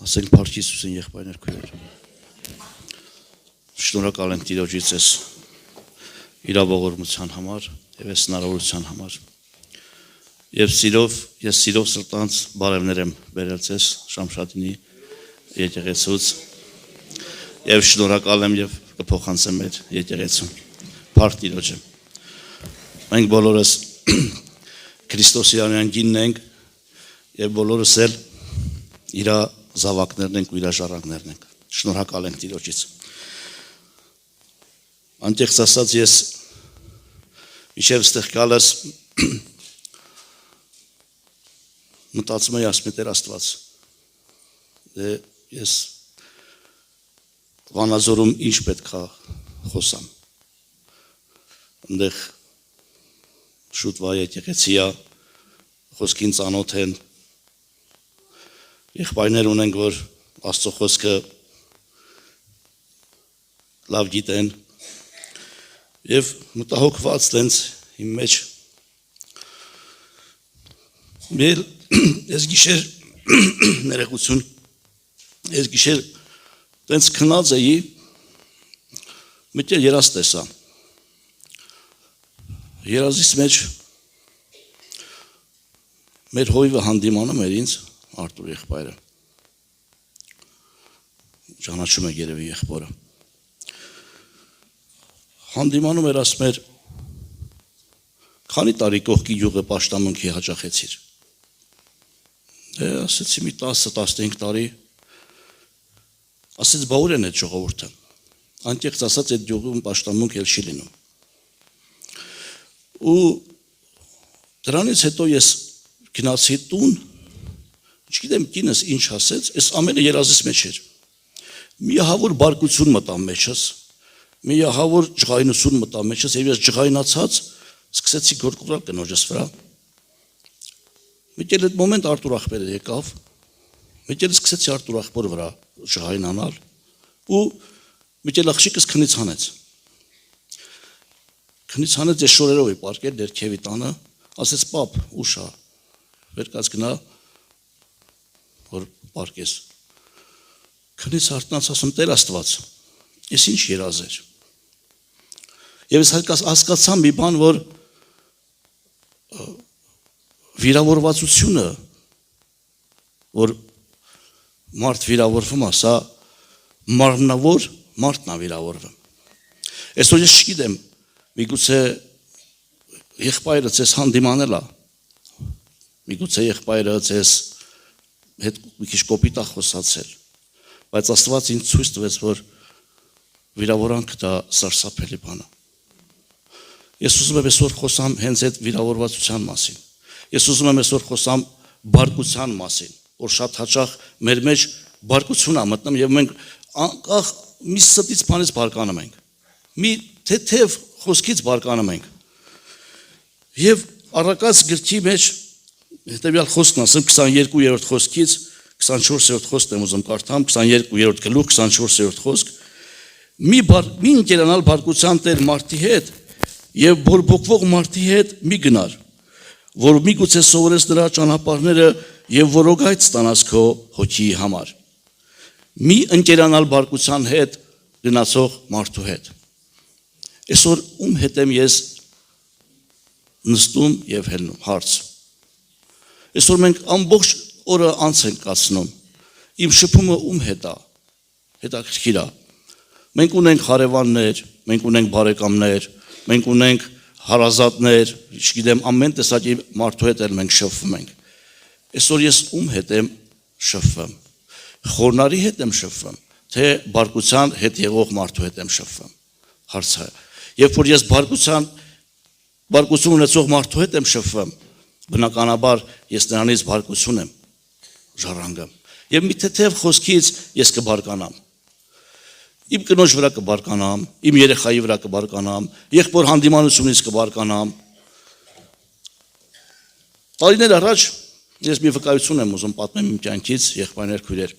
Ասենք Փառք Հիսուսին եղբայրներ քույրեր։ Շնորհակալ ենք Տիրոջից այս իրավողորմության համար եւ այս հնարավորության համար։ Եվ ես սիրով սրտանց բարևներ եմ բերել ձեզ Շամշադինի եկեղեցուց եւ շնորհակալ եմ եւ կփոխանցեմ մեր եկեղեցուն։ Փառք Տիրոջը։ Մենք բոլորս Քրիստոսյանյան գինն ենք եւ բոլորս էլ իր զավակներն ենք ու իր ժառանգներն ենք։ Շնորհակալ ենք Տիրոջից։ Անկեղծ ասած ես միշտ ստեղ գալս մտածում եմ ասում Տեր Աստված ես Վանաձորում ինչ պետք է խոսամ այնտեղ շուտ վայ եկեղեցի է խոսքին ծանոթ են եղբայրներ ունենք որ Աստծո խոսքը լավ գիտեն եւ մտահոգված տենց իմ մեջ մեր ես գիշեր ներողություն ես գիշեր տենց քնած էի մտել երազ տեսա երազից մեջ մեր հոյվը հանդիմանում էր ինձ Արտուր եղբայրը ճանաչում եք երևի եղբորը հանդիմանում էր ասում էր քանի տարի կողքի յուղը պաշտամունքի հաճախեցիր ասեցի մի 10-15 տարի ասեց բա ուր են այդ ժողովուրդը անկեղծ ասած այդ յուղում պաշտամունք էլ չի լինում ու դրանից հետո ես գնացի տուն չգիտեմ կինս ինչ ասեց այս ամենը երազից մեջ էր մի ահավոր բարկություն մտավ մեջս մի ահավոր ջղայնություն մտավ մեջս եւ ես ջղայնացած սկսեցի գործել կնոջս վրա Մեկել այդ մոմենտ Արտուր ախպերը եկավ մեկել սկսեցի Արտուր ախպոր վրա ջղայնանալ ու մեկել աղջիկս քնից հանեց ես շորերով էի պարկել ներքևի տանը ասեց պապ ուշ է վեր կաց գնա որ պարկես քնից արթնաց ասում Տեր Աստված ես ինչ երազ էր եւ ես հասկացա մի բան որ վիրավորվածությունը որ մարդ վիրավորվում է սա մարմնավոր մարդն է վիրավորվում այսօր ես չգիտեմ միգուցե եղբայրը ձեզ հանդիմանել է միգուցե եղբայրը ձեզ հետ մի քիչ կոպիտ է խոսացել բայց Աստված ինձ ցույց տվեց որ վիրավորանքը դա սարսափելի բան է ես ուզում եմ այսօր խոսամ հենց այդ վիրավորվածության մասին ես ուզում եմ այսօր խոսամ բարկության մասին որ շատ հաճախ մեր մեջ բարկություն է մտնում եւ մենք անկախ մի ստից բանից բարկանում ենք մի թեթև խոսքից բարկանում ենք եւ առակած գրքի մեջ հետեւյալ խոսքն ասեմ 22-րդ խոսքից 24-րդ խոսքն եմ ուզում կարդամ 22-րդ գլուխ 24-րդ խոսք մի ընկերանալ բարկության տեր մարդի հետ եւ բորբոքվող մարդի հետ մի գնար որ միգուցե սովորես նրա ճանապարհները եւ որոգայց ստանաս քո հոգի համար մի ընկերանալ բարկության հետ գնացող մարդու հետ այսօր ում հետ եմ ես նստում եւ հելնում հարց այսօր մենք ամբողջ օրը անց ենք կացնում իմ շփումը ում հետ է հետաքրքիր է մենք ունենք հարևաններ մենք ունենք բարեկամներ մենք ունենք հարազատներ չգիտեմ ամեն տեսակի մարդու հետ էլ մենք շփվում ենք այսօր ես ում հետ եմ շփվում խորնարի հետ եմ շփվում թե բարկության հետ եղող մարդու հետ եմ շփվում հարցը երբ որ ես բարկություն ունեցող մարդու հետ եմ շփվում բնականաբար ես նրանից բարկություն եմ ժառանգում եւ մի թեթև խոսքից ես կբարկանամ իմ կնոջ վրա կբարկանամ իմ երեխայի վրա կբարկանամ եղբոր հանդիմանությունից կբարկանամ տարիներ առաջ ես մի վկայություն եմ ուզում պատմեմ իմ կյանքից եղբայրներ քույրեր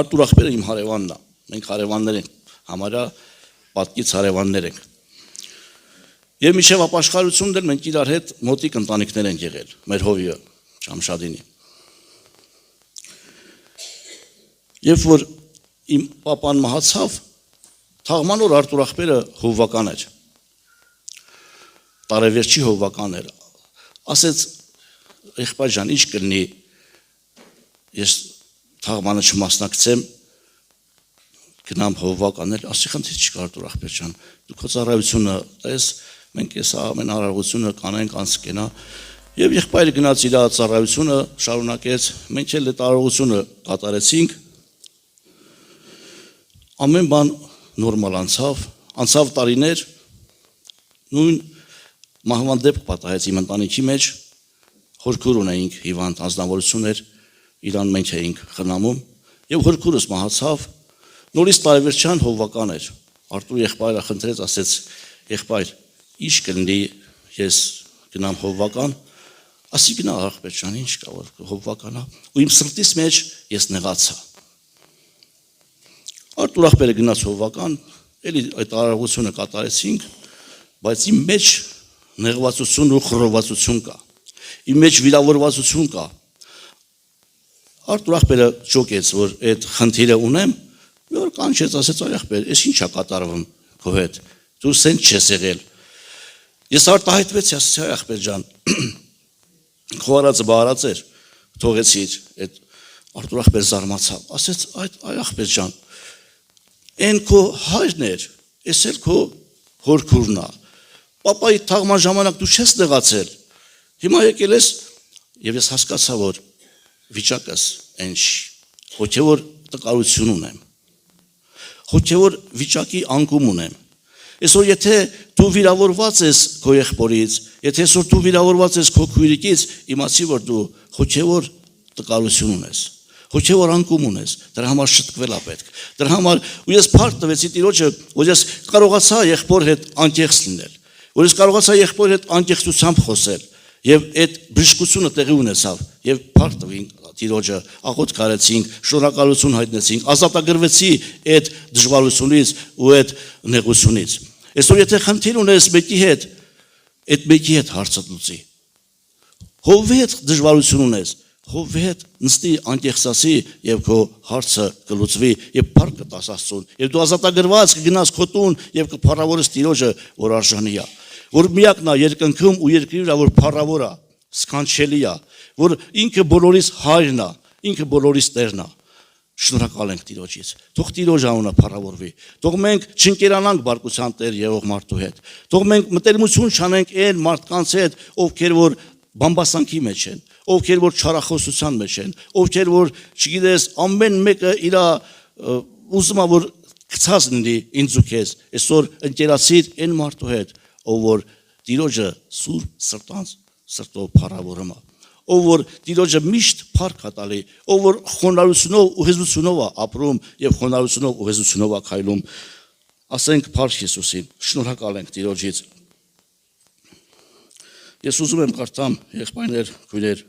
Արտուր ախպերը իմ հարևանն է մենք հարևաններ ենք համարյա պատկից հարևաններ ենք եւ միշտ ապաշխարությունն էլ մենք իրար հետ մոտիկ ընտանիքներ ենք եղել մեր հովիը Շամշադինի Երբ որ իմ պապան մահացավ, թաղմանոր Արտուր աղբերը հովվական էր, տարեվերջի հովվական էր, ասեց եղբայր ջան, ինչ կլինի, ես թաղմանը չմասնակցեմ, գնամ հովվականել, ասի խնդիր չկա Արտուր աղբեր ջան, դու քո ծառայությունը տես, մենք այս ամեն հարարությունը կանենք անցկենա, եւ եղբայրը գնաց իր ծառայությունը շարունակեց, մենք էլ այդ արարողությունը կատարեցինք, ամեն բան նորմալ անցավ տարիներ, նույն մահվան դեպք պատահեց իմ ընտանիքի մեջ, հորքուր ունեինք հիվանդ անձնավորություն էր, իրան մենք էինք խնամում, եւ հորքուրս մահացավ, նորից տարեվերջյան հովվական էր, Արտուր եղբայրը խնդրեց, ասեց եղբայր, ինչ կլինի, ես գնամ հովվական, ասի գնա աղբեր ջան, ինչ կա որ հովվականա, ու իմ սրտիս մեջ ես նեղացա։ Արտուր աղբերը գնաց հովվական, էլի այդ արարողությունը կատարեցինք, բայց իմ մեջ նեղվածություն ու խռովվածություն կա, իմ մեջ վիրավորվածություն կա։ Արտուր աղբերը ճոկեց, որ այդ խնդիրը ունեմ, մի օր կանչեց, ասեց այ աղբեր, ես ինչ է կատարվում քո հետ, դու սենց չես եղել։ Ես արտահայտվեցի, ասեցի այ աղբեր ջան, քո արածը բարած էր, թողեցիր, այդ Արտուր աղբեր զարմացավ, ասեց այ աղբեր ջան, այն քո հայրն էր, ես էլ քո հորքուրն է, պապայի թաղման ժամանակ դու չես նեղացել, հիմա եկել ես, եւ ես հասկացա, որ վիճակս այն չի, հոգևոր տկարություն ունեմ, հոգևոր վիճակի անկում ունեմ, այսօր եթե դու վիրավորված ես քո եղբորից, եթե այսօր դու վիրավորված ես քո քույրիկից, իմացի որ դու հոգևոր տկարություն ունես, հոգևոր անկում ունես, դրա համար շտկվել է պետք, դրա համար ու ես փառք տվեցի Տիրոջը, որ ես կարողացա եղբոր հետ անկեղծ լինել, որ ես կարողացա եղբոր հետ անկեղծությամբ խոսել, եւ այդ բժշկությունը տեղի ունեցավ, եւ փառք տվինք Տիրոջը, աղոթք արեցինք, շնորհակալություն հայտնեցինք, ազատագրվեցի այդ դժվարությունից ու այդ նեղությունից։ Այսօր եթե խնդիր ունես մեկի հետ, այդ մեկի հետ հարցը լուծի։ Հովի հետ դժվարություն ունես, հովի հետ նստի անկեղծասի եւ քո հարցը կլուծվի եւ փառք կտաս Աստծուն։ Եվ դու ազատագրված կգնաս քո տուն եւ կփառավորես Տիրոջը, որ արժանի է, որ միակն է երկնքում ու երկրի վրա, որ փառավոր է, սքանչելի է, որ ինքը բոլորիս հայրն է, ինքը բոլորիս տերն է։ Շնորհակալ ենք Տիրոջից։ Թող Տիրոջ անունը փառավորվի։ Թող մենք չընկերանանք բարկության տեր եղող մարդու հետ։ Թող մենք մտերմություն չանենք այն մարդկանց հետ, ովքեր որ բամբասանքի մեջ են, ովքեր որ չարախոսության մեջ են, ովքեր որ, չգիտես, ամեն մեկը իր ուզում է որ գցած լինի ինձ ու քեզ։ Այսօր ընկերացիր այն մարդու հետ, ով որ Տիրոջը սուրբ սրտով փառավորում է, ով որ Տիրոջը միշտ փառք է տալի, ով որ խոնարհությունով ու հեզությունով է ապրում եւ խոնարհությունով ու հեզությունով է քայլում, ասենք փառք Հիսուսին, շնորհակալ ենք Տիրոջից։ Ես ուզում եմ կարդամ եղբայրներ, քույրեր,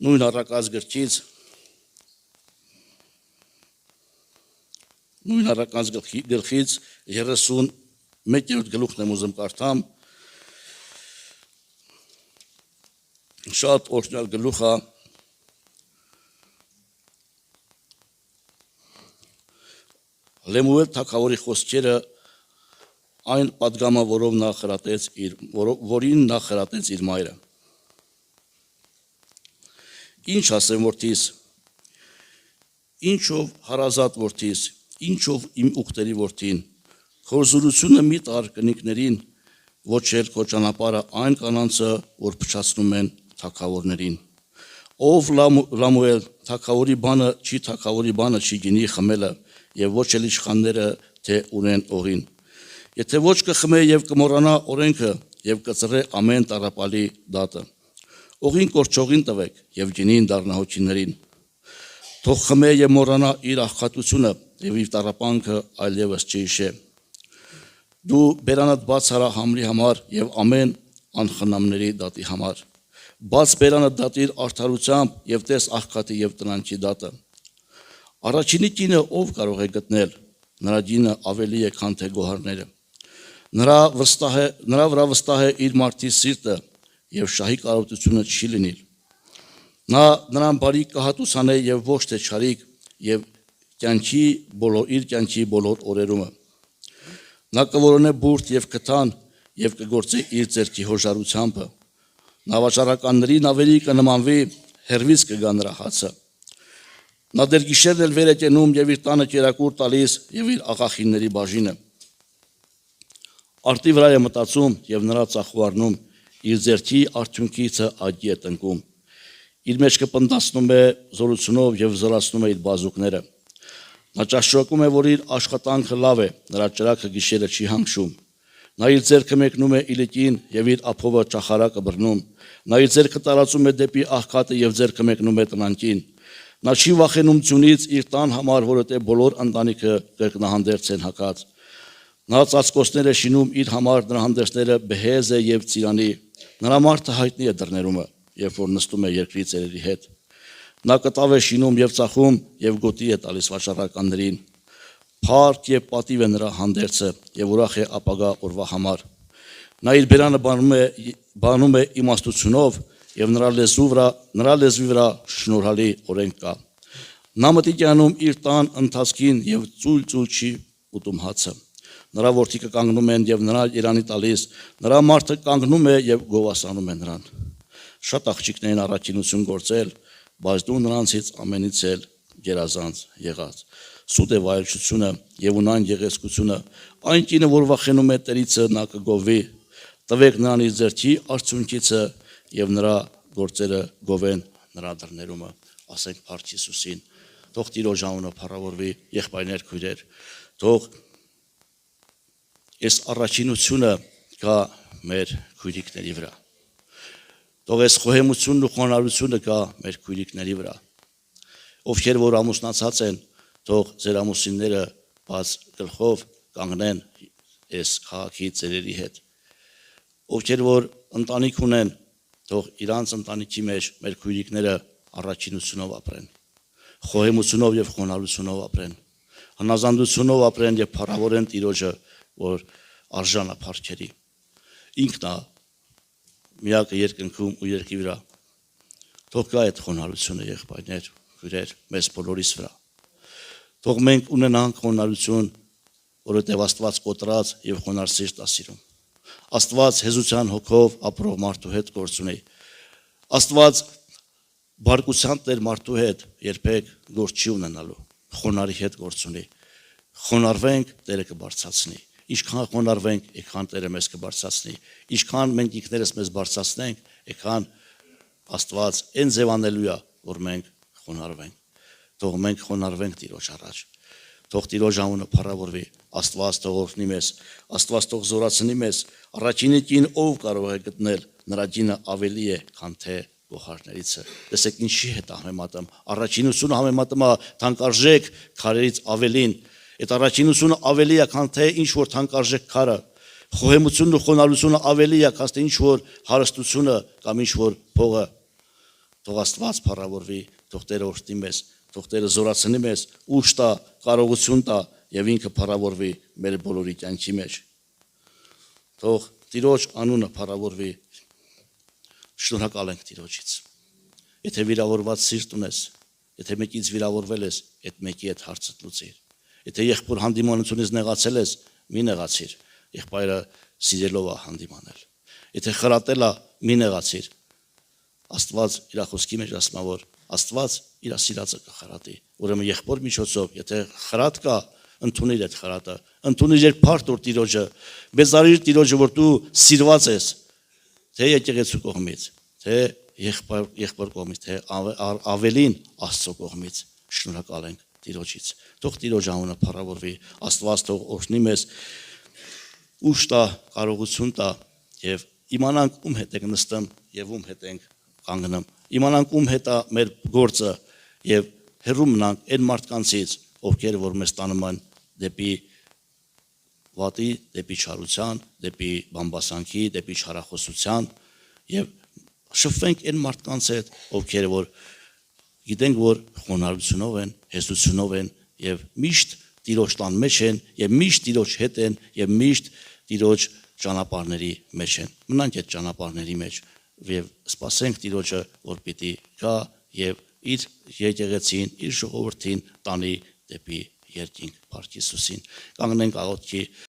նույն առակած գրքից, նույն առակած գլխից 31-րդ գլուխն եմ ուզում կարդամ, շատ օրհնյալ գլուխ է, Լեմուել թագավորի խոսքերը այն պատգամը, որին նա խրատեց իր մայրը։ Ինչ ասեմ որդիս, ինչով հարազատ որդիս, ինչով իմ ուղտերի որդին, խորզուրությունը մի տար կնիկներին, ոչ էլ քո ճանապարհը այն կանանցը, որ փչացնում են թագավորներին։ Ով Լամուել թագավորի բանը չի գինի խմելը եւ ոչ էլ իշխանները թե ունեն օղին։ Եթե ոչ կխմե եւ կմոռանա օրենքը եւ կծռե ամեն տառապալի դատը։ Օղին կորչողին տվեք եւ գինին դառնահոգիներին։ Թող խմե եւ մոռանա իր աղքատությունը եւ իր տառապանքը այլևս չհիշե։ Դու բերանդ բաց արա համրի համար եւ ամեն անխնամների դատի համար։ Բաց բերանը դատիր արդարությամբ եւ տես աղքատի եւ տնանքի դատը։ Առաջինի կինը ով կարող է գտնել, նրա դինը ավելի է, քան թե գոհարները։ Նրա վրա վստահ է իր մարդի սիրտը եւ շահի կարողությունը չի լինի։ Նա նրան բարի կհատուցանե եւ ոչ թե չարիք եւ իր կյանքի բոլոր օրերումը։ Նա կորոնե բուրդ եւ կթան եւ կգործի իր ձեռքի հոժարությամբ։ Նա վաճառականների նավերի կնմանվի, հերվից կգա նրա հացը։ Նա դեր գիշերն էլ վեր է կենում եւ իր տանը կերակուր տալիս եւ իր աղախինների բաժինը։ Արտի վրա է մտածում եւ նրա ծախու առնում, իր ձեռքի արդյունքիցը ագի է տնկում։ Իր մեջ կպնդացնում է զորությունով եւ զորացնում է իր բազուկները։ Նա ճաշակում է, որ իր աշխատանքը լավ է, նրա ճրակը գիշերը չի հանգշում։ Նա իր ձեռքը մեկնում է իլիկին եւ իր ափովը ճախարակը բռնում։ Նա իր ձեռքը տարածում է դեպի աղքատը եւ ձեռքը մեկնում է տնանքին։ Նա չի վախենում ձյունից իր տան համար, որովհետեւ բոլոր ընտանիքը կրկնահանդերձ են հակած։ Նա ծածկոցներ է շինում իր համար, նրա հանդերձները բեհեզ է եւ ծիրանի։ Նրա մարդը հայտնի է դռներումը, երբ որ նստում է երկրի ծերերի հետ։ Նա կտավ է շինում եւ ծախում եւ գոտի է տալիս վաճառականներին։ Փառք եւ պատիվ է նրա հանդերձը եւ ուրախ է ապագա օրվա համար։ Նա իր բերանը բանում է իմաստությունով եւ նրա լեզվի վրա շնորհալի օրենք կա։ Նա մտիկ է անում իր տան ընթացքին եւ ծույլ չի ուտում հացը։ Նրա որդիքը կանգնում են եւ նրա երանի տալիս, նրա մարդը կանգնում է եւ գովասանում է նրան։ Շատ աղջիկներ են առաքինություն գործել, բայց դու նրանցից ամենից էլ գերազանց եղած։ Սուտ է վայելչությունը եւ ունայն գեղեցկությունը, այն կինը, որ վախենում է Տերիցը, նա կգովի։ Տվեք նրան իր ձեռքի արդյունքիցը եւ նրա գործերը գովեն նրա դռներումը։ Ասենք փառք Հիսուսին։ Թող Տիրոջ անունը փառավորվի, եղբայրներ, քույրեր։ Թող այս առաքինությունը կա մեր քույրիկների վրա։ Թող այս խոհեմությունն ու խոնարհությունը կա մեր քույրիկների վրա։ Ովքեր որ ամուսնացած են, թող ձեր ամուսինները բաց գլխով կանգնեն այս քաղաքի ծերերի հետ։ Ովքեր որ ընտանիք ունեն, թող իրանց ընտանիքի մեջ մեր քույրիկները առաքինությունով ապրեն, խոհեմությունով եւ խոնարհությունով ապրեն, հնազանդությունով ապրեն եւ փառավորեն Տիրոջը, որ արժանա փառքերի։ Ինքն է միակը երկնքում ու երկրի վրա։ Թող կա այդ խոնարհությունը, եղբայրներ, քույրեր, մեզ բոլորիս վրա։ Թող մենք ունենանք խոնարհություն, որովհետև Աստված կոտրած եւ խոնարհ սիրտ է սիրում։ Աստված հեզության հոգով ապրող մարդու հետ գործ ունի։ Աստված բարկության տեր մարդու հետ երբեք գործ չի ունենալու։ Խոնարհի հետ գործ ունի։ Խոնարհվենք, Տերը կբարձրացնի։ Ինչքան խոնարհվենք, այդքան Տերը մեզ կբարձրացնի։ Ինչքան մենք ինքներս մեզ բարձրացնենք, այդքան Աստված այն ձևանելու է, որ մենք խոնարհվենք։ Թող մենք խոնարհվենք Տիրոջ առաջ։ Թող Տիրոջ անունը փառավորվի։ Աստված թող օրհնի մեզ, Աստված թող զորացնի մեզ։ Առաջինի կին ով կարող է գտնել, նրա կինը ավելի է, քան թե գոհարներիցը։ Տեսեք ինչի հետ համեմատում։ Առաջինությունը համեմատում է թանկարժեք քարերից ավելին։ Այդ առաջինությունը ավելի է, քան թե ինչ որ թանկարժեք քարը։ Խոհեմությունն ու խոնարհությունը ավելի է, քան թե ինչ որ հարստությունը կամ ինչ որ փողը։ Թող Աստված փառավորվի, թող Տերը օրհնի մեզ, թող Տերը զորացնի մեզ, ուժ տա, կարողություն տա եւ ինքը փառավորվի մեր բոլորի կյանքի մեջ։ Թող Տիրոջ անունը փառավորվի։ Շնորհակալ ենք Տիրոջից։ Եթե վիրավորված սիրտ ունես, եթե մեկից վիրավորվել ես, այդ մեկի հետ հարցդ լուծիր։ Եթե եղբոր հանդիմանությունից նեղացել ես, մի նեղացիր, եղբայրը սիրելով է հանդիմանել։ Եթե խրատել է, մի նեղացիր։ Աստված իր խոսքի մեջ ասում է, որ Աստված իր սիրածը կխրատի։ Ուրեմն եղբոր միջոցով, եթե խրատ կա, ընդունիր այդ խրատը, ընդունիր երբ փառք տուր Տիրոջը, բեզարիր Տիրոջը, որ դու սիրված ես, թե եկեղեցու կողմից, թե եղբոր կողմից, թե ավելին Աստծո կողմից։ Շնորհակալ ենք Տիրոջից։ Թող Տիրոջ անունը փառավորվի, Աստված թող օրհնի մեզ, ուժ տա, կարողություն տա եւ իմանանք ում հետ ենք նստում եւ ում հետ ենք կանգնում։ Իմանանք ում հետ է մեր գործը եւ հեռու մնանք այն մարդկանցից, ովքեր որ մեզ տանում են դեպի վատի, դեպի չարության, դեպի բամբասանքի, դեպի չարախոսության եւ շփվենք այն մարդկանց հետ, ովքեր որ գիտենք որ խոնարհությունով են, հեզությունով են եւ միշտ Տիրոջ տան մեջ են եւ միշտ Տիրոջ հետ են եւ միշտ Տիրոջ ճանապարհների մեջ են։ Մնանք այդ ճանապարհների մեջ եւ սպասենք Տիրոջը, որ պիտի գա եւ իր եկեղեցին, իր ժողովրդին տանի դեպի երկինք Փառք Հիսուսին։ Կանգնենք աղոթքի